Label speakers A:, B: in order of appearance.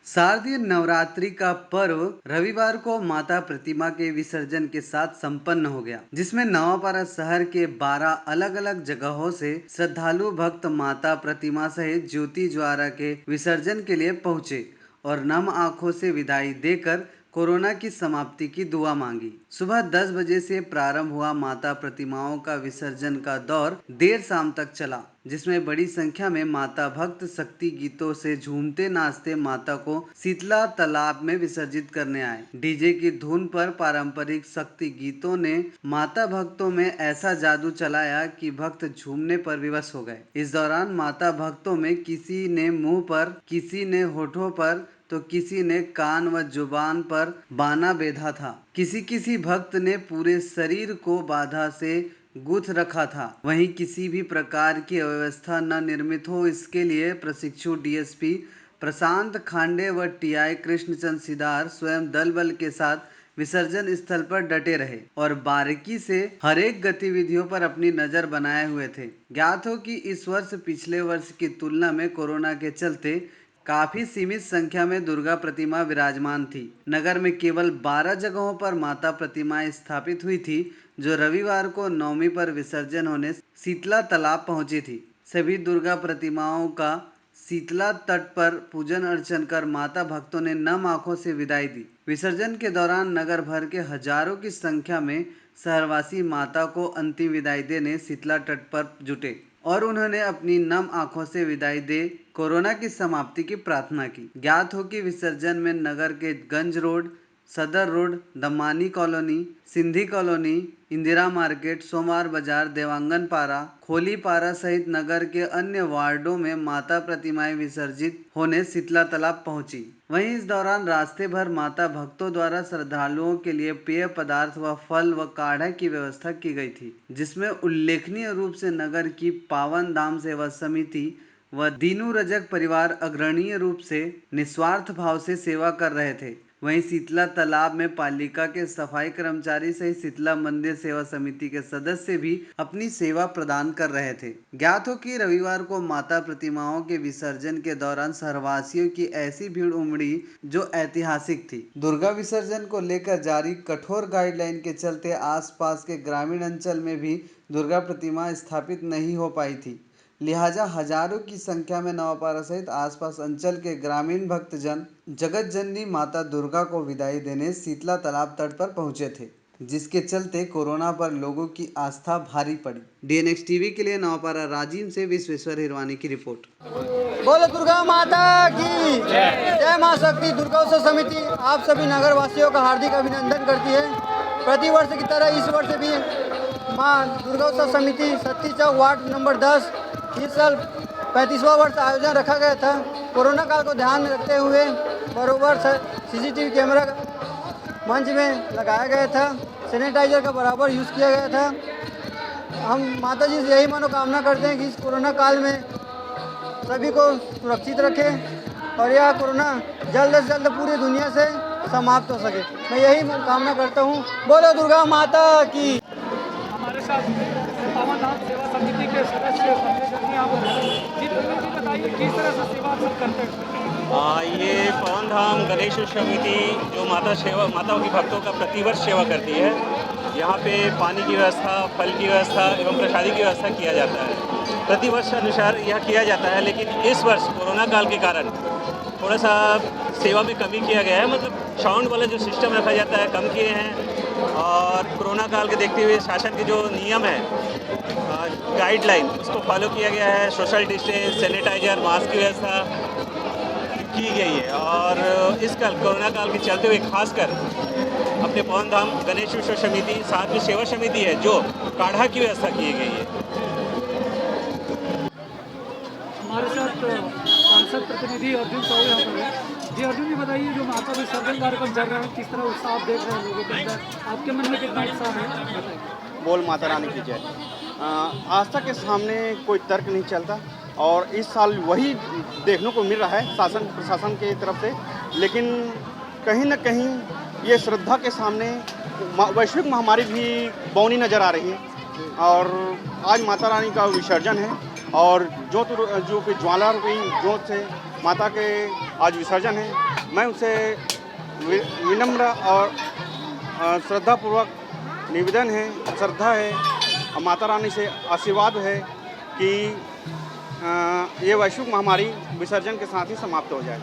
A: शारदीय नवरात्रि का पर्व रविवार को माता प्रतिमा के विसर्जन के साथ संपन्न हो गया, जिसमें नवापारा शहर के 12 अलग-अलग जगहों से श्रद्धालु भक्त माता प्रतिमा सहित ज्योति ज्वारा के विसर्जन के लिए पहुंचे और नम आंखों से विदाई देकर कोरोना की समाप्ति की दुआ मांगी। सुबह 10 बजे से प्रारंभ हुआ माता प्रतिमाओं का विसर्जन का दौर देर शाम तक चला, जिसमें बड़ी संख्या में माता भक्त शक्ति गीतों से झूमते नाचते माता को शीतला तालाब में विसर्जित करने आए। डीजे की धुन पर पारंपरिक शक्ति गीतों ने माता भक्तों में ऐसा जादू चलाया कि भक्त झूमने पर विवश हो गए। इस दौरान माता भक्तों में किसी ने मुंह पर, किसी ने होठों पर तो किसी ने कान व जुबान पर बाना बेधा था। किसी किसी भक्त ने पूरे शरीर को बाधा से गूंथ रखा था। वहीं किसी भी प्रकार की अव्यवस्था न निर्मित हो, इसके लिए प्रशिक्षु डीएसपी प्रशांत खांडे व टीआई कृष्णचंद सिदार स्वयं दल बल के साथ विसर्जन स्थल पर डटे रहे और बारीकी से हर एक गतिविधियों पर अपनी नजर बनाए हुए थे। ज्ञात हो कि इस वर्ष पिछले वर्ष की तुलना में कोरोना के चलते काफी सीमित संख्या में दुर्गा प्रतिमा विराजमान थी। नगर में केवल 12 जगहों पर माता प्रतिमाएं स्थापित हुई थी, जो रविवार को नवमी पर विसर्जन होने शीतला तालाब पहुंची थी। सभी दुर्गा प्रतिमाओं का शीतला तट पर पूजन अर्चन कर माता भक्तों ने नम आंखों से विदाई दी। विसर्जन के दौरान नगर भर के हजारों की संख्या में शहरवासी माता को अंतिम विदाई देने शीतला तट पर जुटे और उन्होंने अपनी नम आंखों से विदाई दे कोरोना की समाप्ति की प्रार्थना की। ज्ञात हो कि विसर्जन में नगर के गंज रोड, सदर road, Damani colony, Sindhi colony, Indira market, सोमवार बाजार, देवांगन पारा, खोली पारा सहित नगर के अन्य वार्डों में माता प्रतिमाएं विसर्जित होने शीतला तालाब पहुंची। वहीं इस दौरान रास्ते भर माता भक्तों द्वारा श्रद्धालुओं के लिए पेय पदार्थ व फल व काढ़ा की व्यवस्था की गई थी, जिसमें उल्लेखनीय रूप से नगर की पावन धाम सेवा समिति व दीनू रजक परिवार अग्रणीय रूप से निस्वार्थ भाव से सेवा कर रहे थे। वहीं शीतला तालाब में पालिका के सफाई कर्मचारी सहित शीतला मंदिर सेवा समिति के सदस्य भी अपनी सेवा प्रदान कर रहे थे। ज्ञात हो कि रविवार को माता प्रतिमाओं के विसर्जन के दौरान शहरवासियों की ऐसी भीड़ उमड़ी जो ऐतिहासिक थी। दुर्गा विसर्जन को लेकर जारी कठोर गाइडलाइन के चलते आसपास के ग्रामीण अंचल में भी दुर्गा प्रतिमा स्थापित नहीं हो पाई थी। लिहाजा हजारों की संख्या में नवापारा सहित आसपास अंचल के ग्रामीण भक्तजन जगत जननी माता दुर्गा को विदाई देने शीतला तालाब तट पर पहुंचे थे, जिसके चलते कोरोना पर लोगों की आस्था भारी पड़ी। डीएनएक्स टीवी के लिए नवापारा राजीव से विश्वेश्वर हिरवानी की रिपोर्ट।
B: बोलो दुर्गा माता की जय। मां शक्ति दुर्गा उत्सव समिति आप सभी नगर वासियों का हार्दिक अभिनंदन करती है। प्रतिवर्ष की तरह इस वर्ष भी मां दुर्गा उत्सव समिति सत्ती चौक वार्ड नंबर 10 इस साल 35वां वर्ष आयोजन रखा गया था। कोरोना काल को ध्यान में रखते हुए बरोबर सीसीटीवी कैमरा मंच में लगाया गया था। सैनिटाइजर का बराबर यूज़ किया गया था। हम माता जी से यही मनोकामना करते हैं कि इस कोरोना काल में सभी को सुरक्षित रखें और यह कोरोना जल्द से जल्द पूरी दुनिया से समाप्त हो सके। मैं यही कामना करता हूँ। बोलो दुर्गा माता की।
C: हमारे साथ पावन धाम सेवा समिति के सदस्य संजय जर्नी आप बताइए किस तरह से सेवा सब करते हैं।
D: ये पावन धाम गणेश समिति जो माताओं की भक्तों का प्रतिवर्ष सेवा करती है। यहाँ पे पानी की व्यवस्था, फल की व्यवस्था एवं प्रसादी की व्यवस्था किया जाता है। प्रतिवर्ष अनुसार यह किया जाता है, लेकिन इस वर्ष कोरोना काल के कारण थोड़ा सा सेवा में कमी किया गया है। मतलब साउंड वाला जो सिस्टम रखा जाता है कम किए हैं और कोरोना काल के देखते हुए शासन के जो नियम है गाइडलाइन उसको फॉलो किया गया है। सोशल डिस्टेंस, सैनिटाइजर, मास्क की व्यवस्था की गई है और इस कोरोना काल के चलते हुए खासकर अपने पावन धाम गणेश उत्सव समिति साथ में सेवा समिति है जो काढ़ा की व्यवस्था की गई है।
C: हमारे साथ सांसद प्रतिनिधि अर्जुन साहू यहाँ पर है। जी अर्जुन जी बताइए, जो माता विसर्जन कार्यक्रम चल रहा है किस तरह उत्साह आप देख रहे हैं लोगों के अंदर, आपके मन में कितना उत्साह है बताइए।
E: बोल माता रानी की जय। आस्था के सामने कोई तर्क नहीं चलता और इस साल वही देखने को मिल रहा है शासन प्रशासन की तरफ से, लेकिन कहीं न कहीं ये श्रद्धा के सामने वैश्विक महामारी भी बौनी नज़र आ रही है। और आज माता रानी का विसर्जन है और जो कि ज्वाला रूपी जोत से माता के आज विसर्जन है। मैं उनसे विनम्र और श्रद्धापूर्वक निवेदन है, श्रद्धा है और माता रानी से आशीर्वाद है कि ये वैश्विक महामारी विसर्जन के साथ ही समाप्त हो जाए।